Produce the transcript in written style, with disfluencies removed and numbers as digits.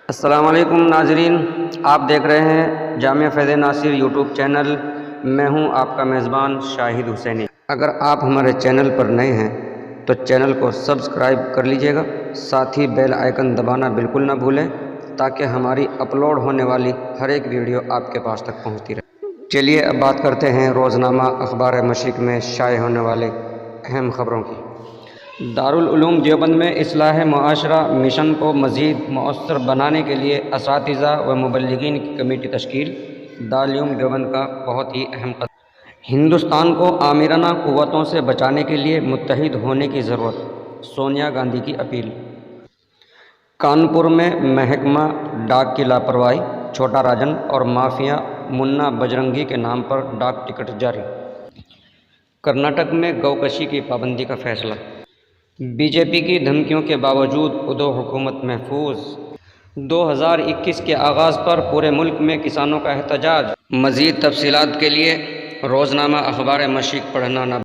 السلام علیکم ناظرین، آپ دیکھ رہے ہیں جامعہ فیض ناصر یوٹیوب چینل۔ میں ہوں آپ کا میزبان شاہد حسینی۔ اگر آپ ہمارے چینل پر نئے ہیں تو چینل کو سبسکرائب کر لیجئے گا، ساتھ ہی بیل آئیکن دبانا بالکل نہ بھولیں تاکہ ہماری اپلوڈ ہونے والی ہر ایک ویڈیو آپ کے پاس تک پہنچتی رہے۔ چلیے اب بات کرتے ہیں روزنامہ اخبار مشرق میں شائع ہونے والے اہم خبروں کی۔ دارالعلوم دیوبند میں اصلاح معاشرہ مشن کو مزید مؤثر بنانے کے لیے اساتذہ و مبلغین کی کمیٹی تشکیل۔ دارالعلوم دیوبند کا بہت ہی اہم قدم۔ ہندوستان کو آمرانہ قوتوں سے بچانے کے لیے متحد ہونے کی ضرورت، سونیا گاندھی کی اپیل۔ کانپور میں محکمہ ڈاک کی لاپرواہی، چھوٹا راجن اور مافیا منا بجرنگی کے نام پر ڈاک ٹکٹ جاری۔ کرناٹک میں گوکشی کی پابندی کا فیصلہ۔ بی جے پی کی دھمکیوں کے باوجود ادھو حکومت محفوظ۔ 2021 کے آغاز پر پورے ملک میں کسانوں کا احتجاج۔ مزید تفصیلات کے لیے روزنامہ اخبار مشرق پڑھنا نہ